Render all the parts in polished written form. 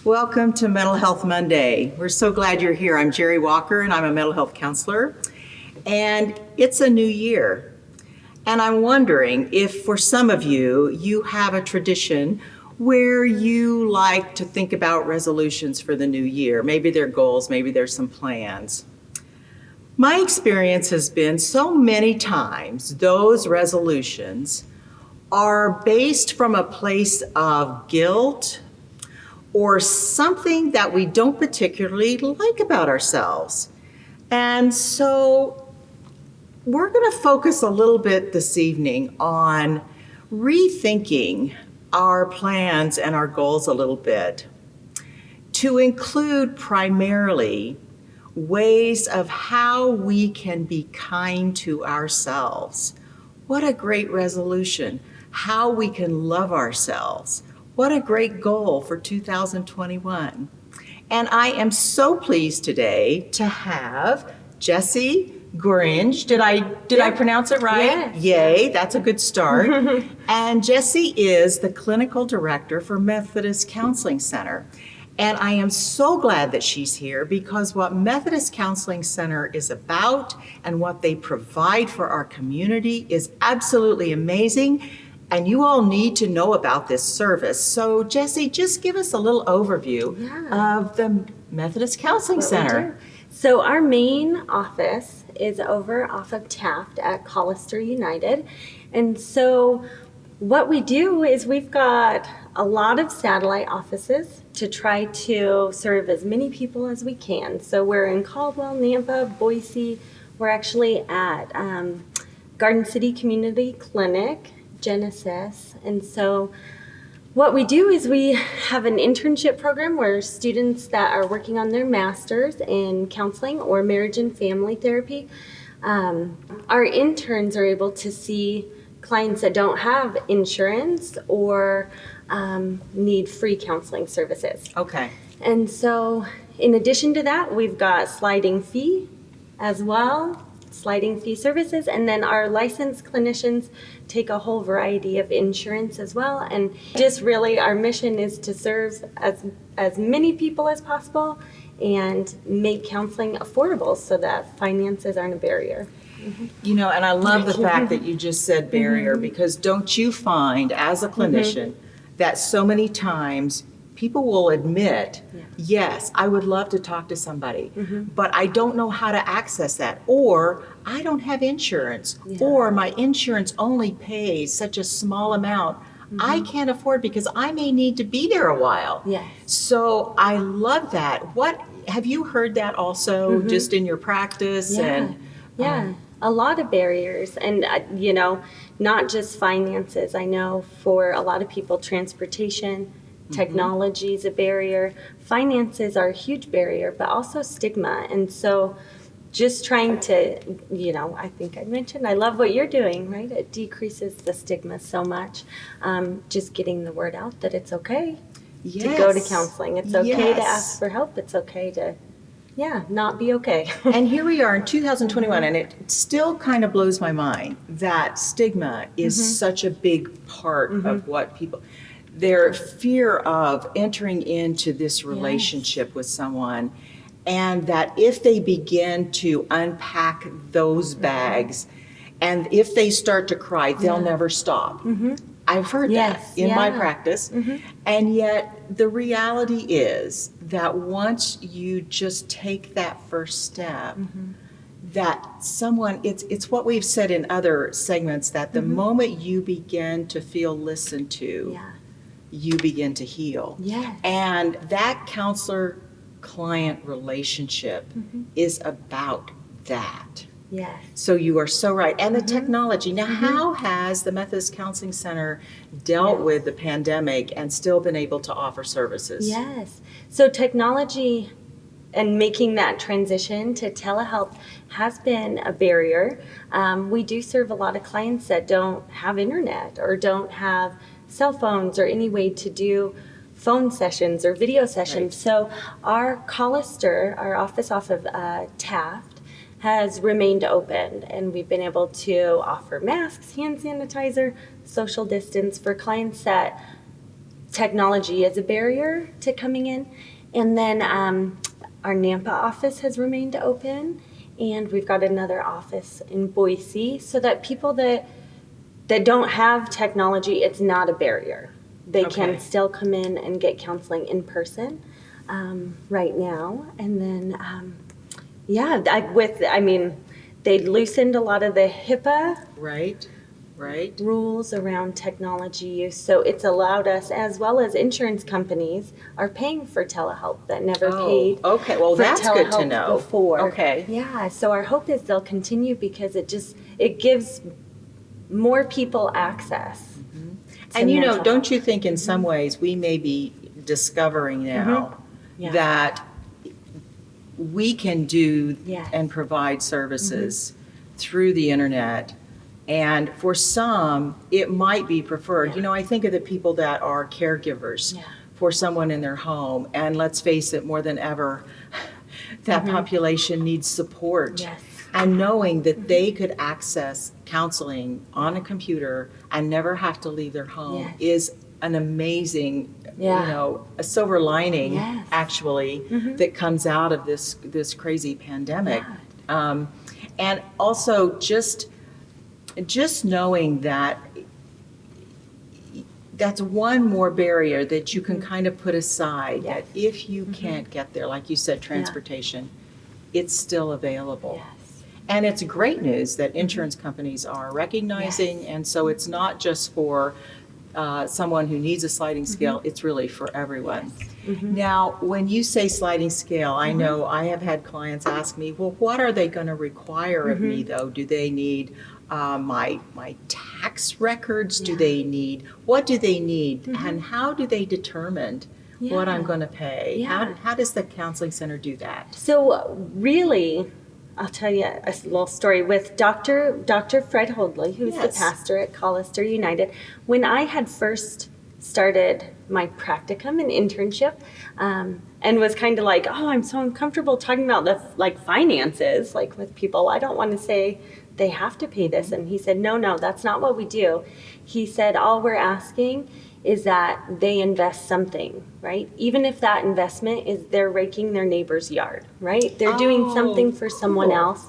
Welcome to Mental Health Monday. We're so glad you're here. I'm Jerri Walker, and I'm a mental health counselor. And it's a new year. And I'm wondering if for some of you, you have a tradition where you like to think about resolutions for the new year. Maybe they're goals, maybe there's some plans. My experience has been so many times those resolutions are based from a place of guilt or something that we don't particularly like about ourselves. And so we're going to focus a little bit this evening on rethinking our plans and our goals a little bit to include primarily ways of how we can be kind to ourselves. What a great resolution. How we can love ourselves. What a great goal for 2021. And I am so pleased today to have Jessie Gorringe. Did I pronounce it right? Yes. Yay, that's a good start. And Jessie is the clinical director for Methodist Counseling Center. And I am so glad that she's here because what Methodist Counseling Center is about and what they provide for our community is absolutely amazing. And you all need to know about this service. So Jessie, just give us a little overview of the Methodist Counseling Center. So our main office is over off of Taft at Collister United. And so what we do is we've got a lot of satellite offices to try to serve as many people as we can. So we're in Caldwell, Nampa, Boise. We're actually at Garden City Community Clinic, Genesis. And so what we do is we have an internship program where students that are working on their masters in counseling or marriage and family therapy, our interns are able to see clients that don't have insurance or need free counseling services. Okay. And so in addition to that, we've got sliding fee as well, sliding fee services, and then our licensed clinicians take a whole variety of insurance as well. And just really our mission is to serve as many people as possible and make counseling affordable so that finances aren't a barrier. You know, and I love the fact that you just said barrier because don't you find as a clinician that so many times people will admit, yes, I would love to talk to somebody, but I don't know how to access that, or I don't have insurance, or my insurance only pays such a small amount. I can't afford because I may need to be there a while. Yes. So I love that. What have you heard that also just in your practice? A lot of barriers, and not just finances. I know for a lot of people, transportation, technology is a barrier. Finances are a huge barrier, but also stigma. And so just trying to, I think I mentioned, I love what you're doing, right? It decreases the stigma so much. Just getting the word out that it's okay to go to counseling. It's okay to ask for help. It's okay to not be okay. And here we are in 2021, and it still kind of blows my mind that stigma is such a big part of what people, their fear of entering into this relationship with someone, and that if they begin to unpack those bags, and if they start to cry, they'll never stop. I've heard that in my practice. And yet the reality is that once you just take that first step, that someone, it's what we've said in other segments, that the moment you begin to feel listened to, you begin to heal. And that counselor-client relationship is about that. So you are so right. And the technology. Now, how has the Methodist Counseling Center dealt with the pandemic and still been able to offer services? So technology and making that transition to telehealth has been a barrier. We do serve a lot of clients that don't have internet or don't have cell phones or any way to do phone sessions or video sessions. So our Collister, our office off of Taft, has remained open, and we've been able to offer masks, hand sanitizer, social distance for clients that technology is a barrier to coming in. And then our Nampa office has remained open, and we've got another office in Boise, so that people that don't have technology, it's not a barrier. They can still come in and get counseling in person right now. And then, they loosened a lot of the HIPAA rules around technology use. So it's allowed us, as well as insurance companies, are paying for telehealth that never paid. Okay, well, that's good to know. Before. Okay. Yeah, so our hope is they'll continue because it gives more people access. And don't you think in some ways we may be discovering now that we can do and provide services through the internet, and for some it might be preferred. I think of the people that are caregivers for someone in their home, and let's face it, more than ever that population needs support. And knowing that they could access counseling on a computer and never have to leave their home is an amazing, a silver lining, actually, that comes out of this crazy pandemic. And also just knowing that that's one more barrier that you can kind of put aside, that if you can't get there, like you said, transportation, it's still available. And it's great news that insurance companies are recognizing, and so it's not just for someone who needs a sliding scale, it's really for everyone. Now, when you say sliding scale, I know I have had clients ask me, well, what are they going to require of me, though? Do they need my tax records? What do they need? And how do they determine what I'm going to pay? How does the counseling center do that? So really, I'll tell you a little story with Dr. Fred Holdley, who's the pastor at Collister United. When I had first started my practicum and internship, and was kind of like, oh, I'm so uncomfortable talking about the finances, like with people. I don't want to say they have to pay this. And he said, no, that's not what we do. He said, all we're asking is that they invest something, right? Even if that investment is they're raking their neighbor's yard, right? They're doing something for someone else.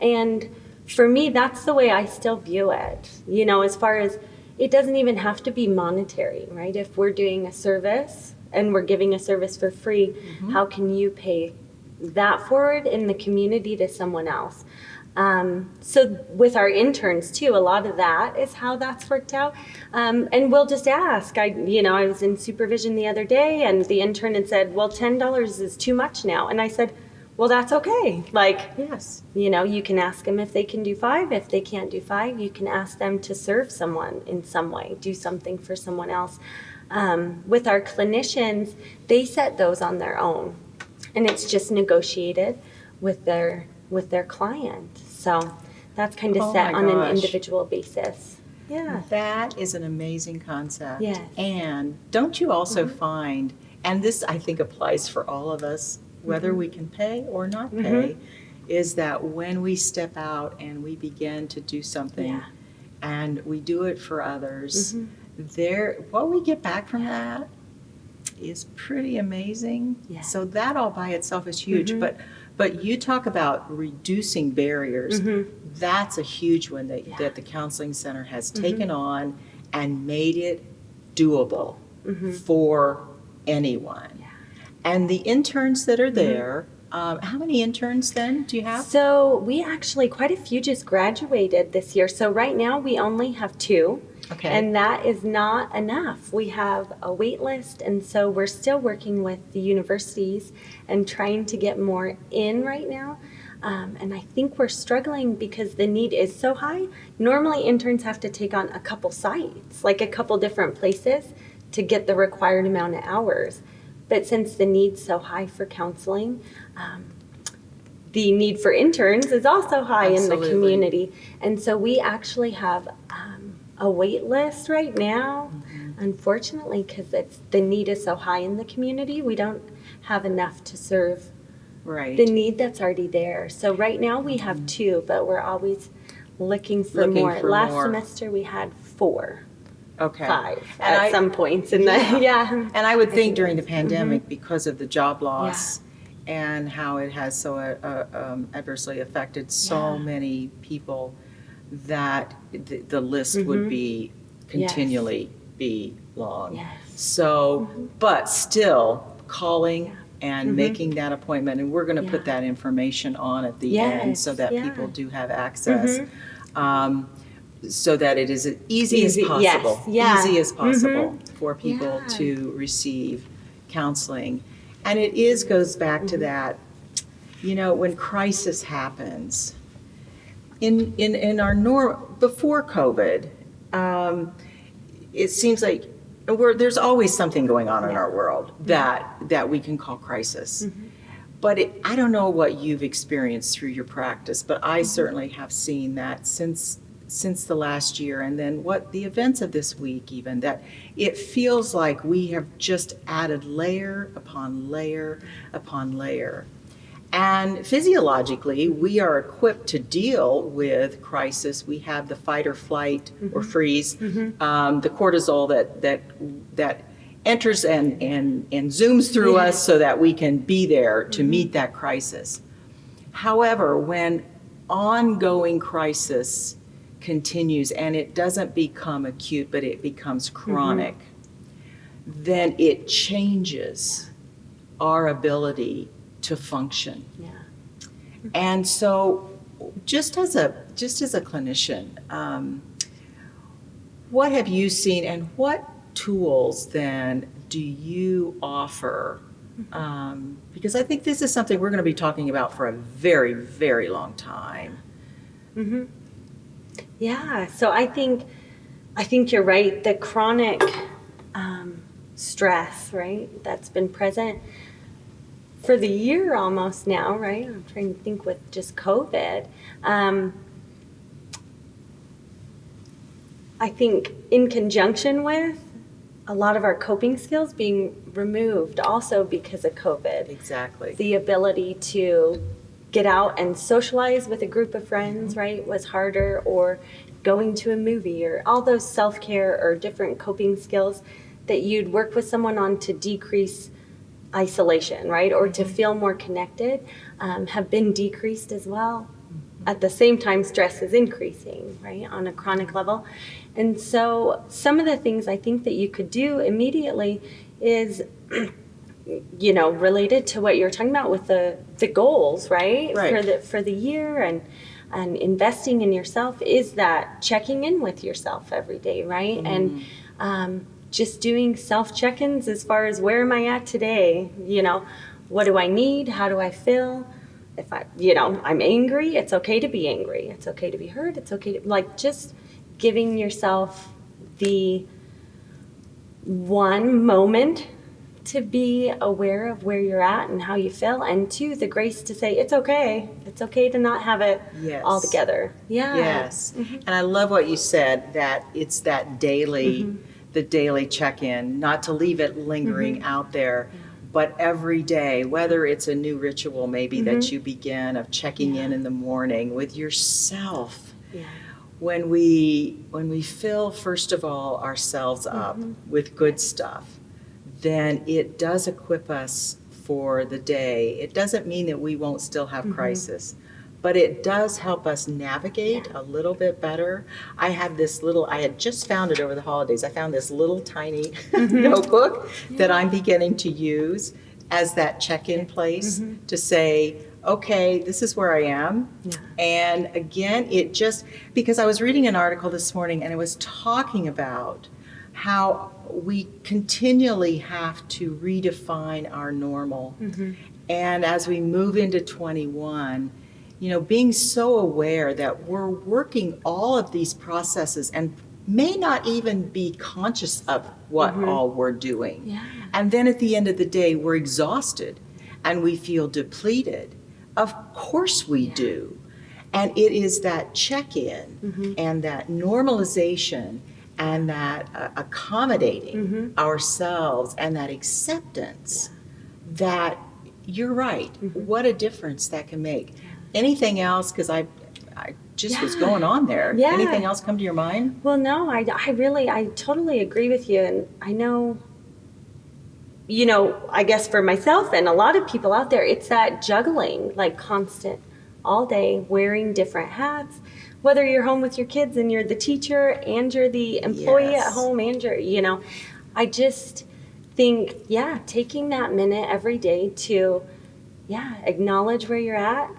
And for me, that's the way I still view it. As far as it doesn't even have to be monetary, right? If we're doing a service and we're giving a service for free, how can you pay that forward in the community to someone else? So with our interns too, a lot of that is how that's worked out. And we'll just ask. I was in supervision the other day, and the intern had said, well, $10 is too much now. And I said, well, that's okay. You can ask them if they can do 5. If they can't do 5, you can ask them to serve someone in some way, do something for someone else. With our clinicians, they set those on their own, and it's just negotiated with their client. So that's kind of set on an individual basis. Yeah. That is an amazing concept. Yes. And don't you also find, and this I think applies for all of us, whether we can pay or not pay, is that when we step out and we begin to do something and we do it for others, what we get back from that is pretty amazing. So that all by itself is huge. But you talk about reducing barriers. That's a huge one that the counseling center has taken on and made it doable for anyone. And the interns that are there, how many interns then do you have? So we actually, quite a few just graduated this year. So right now we only have 2. Okay. And that is not enough. We have a wait list, and so we're still working with the universities and trying to get more in right now. And I think we're struggling because the need is so high. Normally interns have to take on a couple sites, like a couple different places to get the required amount of hours. But since the need's so high for counseling, the need for interns is also high in the community. And so we actually have a wait list right now, unfortunately, because the need is so high in the community. We don't have enough to serve the need that's already there. So right now we have 2, but we're always looking for more. Last semester we had 4. Okay. 5 And at I- some points in the, yeah. And I would think think during the it's- pandemic, because of the job loss and how it has so adversely affected so Yeah. many people, that the list would be continually be long. Yes. So, but still calling and making that appointment, and we're going to put that information on at the end so that people do have access. So that it is as easy as possible, easy as possible for people to receive counseling. And it goes back to that, when crisis happens, in our before COVID, it seems like there's always something going on in our world that we can call crisis. But I don't know what you've experienced through your practice, but I certainly have seen that since the last year, and then what the events of this week even, that it feels like we have just added layer upon layer upon layer. And physiologically, we are equipped to deal with crisis. We have the fight or flight or freeze, the cortisol that enters and zooms through us so that we can be there to meet that crisis. However, when ongoing crisis continues and it doesn't become acute, but it becomes chronic, then it changes our ability to function. Yeah. And so just as a clinician, what have you seen, and what tools then do you offer? Because I think this is something we're going to be talking about for a very, very long time. Yeah, so I think you're right. The chronic stress, right, that's been present for the year almost now, right? I'm trying to think with just COVID. I think in conjunction with a lot of our coping skills being removed also because of COVID. Exactly. The ability to get out and socialize with a group of friends, right, was harder, or going to a movie, or all those self-care or different coping skills that you'd work with someone on to decrease isolation, right, or to feel more connected, have been decreased as well. At the same time, stress is increasing, right, on a chronic level. And so some of the things I think that you could do immediately is related to what you're talking about with the goals, right? For the year, and investing in yourself, is that checking in with yourself every day, right? And just doing self check-ins as far as, where am I at today? What do I need? How do I feel? If I'm angry, it's okay to be angry. It's okay to be hurt. It's okay to, just giving yourself the one moment to be aware of where you're at and how you feel, and 2, the grace to say it's okay. It's okay to not have it all together. Yeah. Yes. And I love what you said, that it's that daily, the daily check-in, not to leave it lingering out there, but every day, whether it's a new ritual maybe that you begin of checking in the morning with yourself. Yeah. When we fill, first of all, ourselves up with good stuff, then it does equip us for the day. It doesn't mean that we won't still have crisis, but it does help us navigate a little bit better. I had just found it over the holidays. I found this little tiny notebook that I'm beginning to use as that check-in place to say, okay, this is where I am. Yeah. And again, because I was reading an article this morning and it was talking about how we continually have to redefine our normal. And as we move into 21, being so aware that we're working all of these processes and may not even be conscious of what all we're doing. Yeah. And then at the end of the day, we're exhausted and we feel depleted. Of course we do. And it is that check-in and that normalization and that accommodating ourselves and that acceptance that you're right. What a difference that can make. Anything else? Because I just was going on there. Yeah. Anything else come to your mind? Well, no, I totally agree with you. And I know, I guess for myself and a lot of people out there, it's that juggling, like constant, all day, wearing different hats, whether you're home with your kids and you're the teacher and you're the employee Yes. at home and you're, I just think, taking that minute every day to, acknowledge where you're at,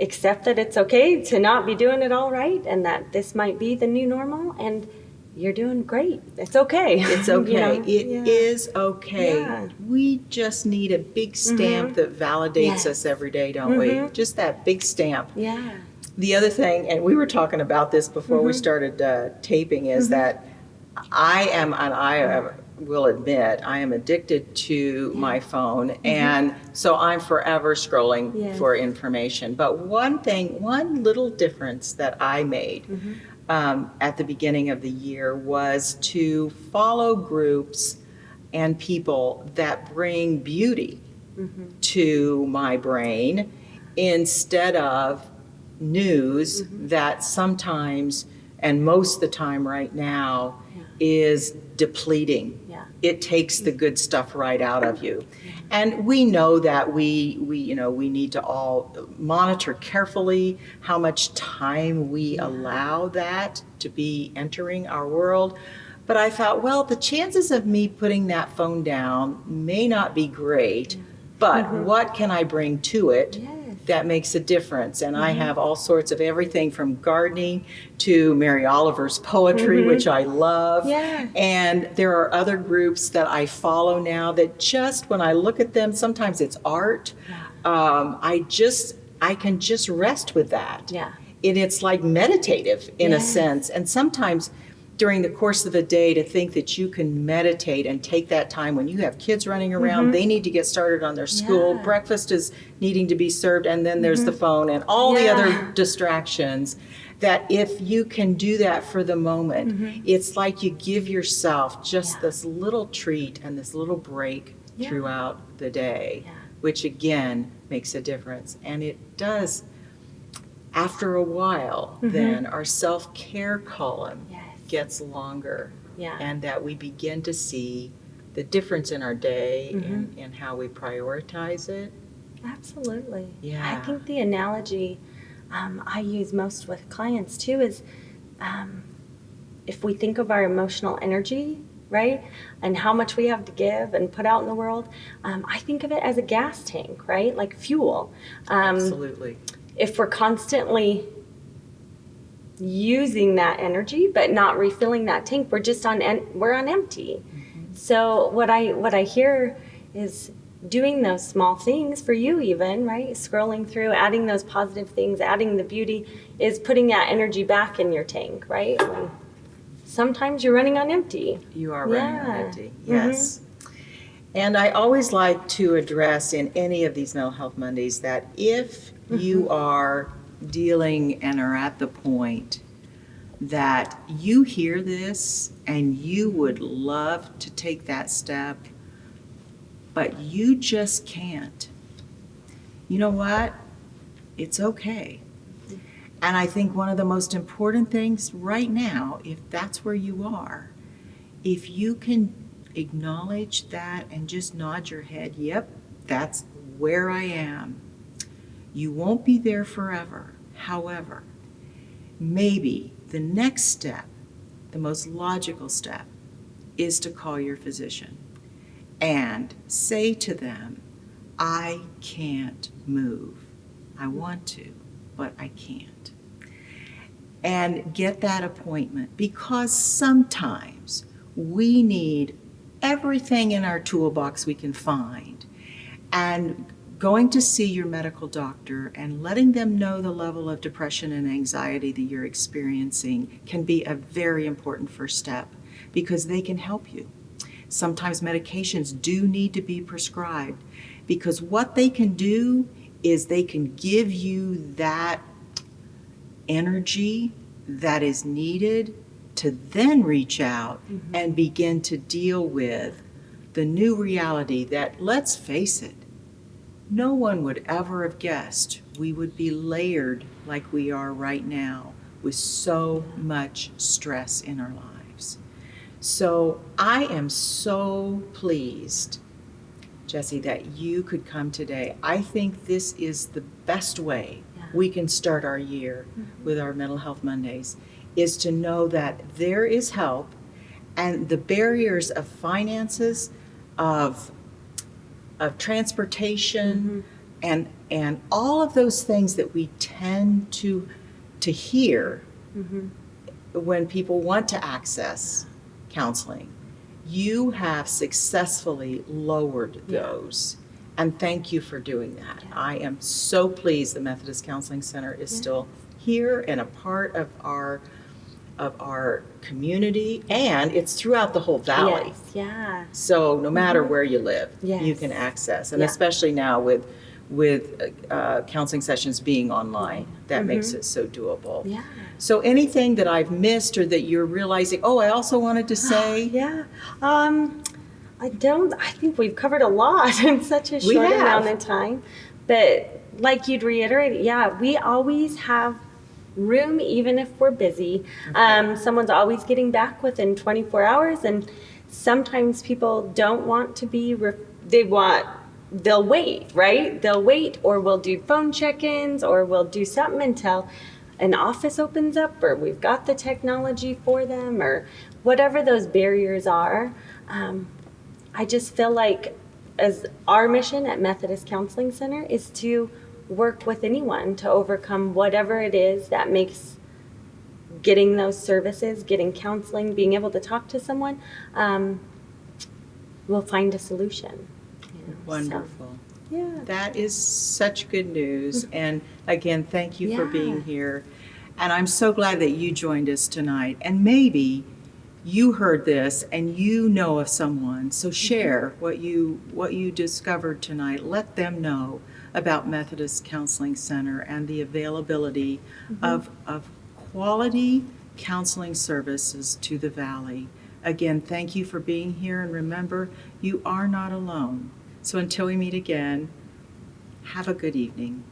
accept that it's okay to not be doing it all right and that this might be the new normal and you're doing great. It's okay. It's okay. It is okay. Yeah. We just need a big stamp that validates us every day, don't we? Just that big stamp. Yeah. The other thing, and we were talking about this before we started taping, is that I will admit, I am addicted to my phone, and so I'm forever scrolling for information. But one little difference that I made at the beginning of the year was to follow groups and people that bring beauty to my brain instead of news that sometimes, and most of the time right now, is depleting. It takes the good stuff right out of you. And we know that we need to all monitor carefully how much time we allow that to be entering our world. But I thought, well, the chances of me putting that phone down may not be great, but what can I bring to it that makes a difference? And I have all sorts of everything from gardening to Mary Oliver's poetry, which I love. And there are other groups that I follow now that just when I look at them, sometimes it's art. I can just rest with that. And it's like meditative in a sense. And sometimes during the course of the day, to think that you can meditate and take that time when you have kids running around, they need to get started on their school, breakfast is needing to be served, and then there's the phone and all the other distractions, that if you can do that for the moment, it's like you give yourself just this little treat and this little break throughout the day, which again makes a difference. And it does, after a while, then our self-care column gets longer, and that we begin to see the difference in our day and how we prioritize it. Absolutely. Yeah. I think the analogy I use most with clients too is if we think of our emotional energy, right, and how much we have to give and put out in the world, I think of it as a gas tank, right, like fuel. Absolutely. If we're constantly using that energy but not refilling that tank, we're on empty. So what I hear is doing those small things for you, even, right, scrolling through, adding those positive things, adding the beauty, is putting that energy back in your tank, right? When sometimes you're running on empty. You are running on empty, yes. And I always like to address in any of these Mental Health Mondays that if you are dealing and are at the point that you hear this and you would love to take that step, but you just can't, you know what? It's okay. And I think one of the most important things right now, if that's where you are, if you can acknowledge that and just nod your head, yep, that's where I am. You won't be there forever. However, maybe the next step, the most logical step, is to call your physician and say to them, I can't move. I want to, but I can't. And get that appointment, because sometimes we need everything in our toolbox we can find. And going to see your medical doctor and letting them know the level of depression and anxiety that you're experiencing can be a very important first step, because they can help you. Sometimes medications do need to be prescribed, because what they can do is they can give you that energy that is needed to then reach out and begin to deal with the new reality that, let's face it, no one would ever have guessed we would be layered like we are right now with so much stress in our lives. So I am so pleased, Jessie, that you could come today. I think this is the best way we can start our year with our Mental Health Mondays, is to know that there is help, and the barriers of finances, of transportation, and all of those things that we tend to hear when people want to access counseling. You have successfully lowered those. And thank you for doing that. I am so pleased the Methodist Counseling Center is still here and a part of our community, and it's throughout the whole valley. Yes, yeah. So no matter where you live, you Yes. can access, and especially now with counseling sessions being online, that makes it so doable. Yeah. So anything that I've missed or that you're realizing, oh, I also wanted to say? Yeah. I think we've covered a lot in such a short amount of time. But like you'd reiterate, we always have room, even if we're busy. Someone's always getting back within 24 hours, and sometimes people don't want to be, they'll wait, right? They'll wait, or we'll do phone check-ins, or we'll do something until an office opens up, or we've got the technology for them, or whatever those barriers are. I just feel like as our mission at Methodist Counseling Center is to work with anyone to overcome whatever it is that makes getting those services, getting counseling, being able to talk to someone, we'll find a solution. Wonderful. So, yeah. That is such good news. And again, thank you for being here. And I'm so glad that you joined us tonight. And maybe you heard this and you know of someone. So share what you discovered tonight. Let them know about Methodist Counseling Center and the availability of quality counseling services to the Valley. Again, thank you for being here. And remember, you are not alone. So until we meet again, have a good evening.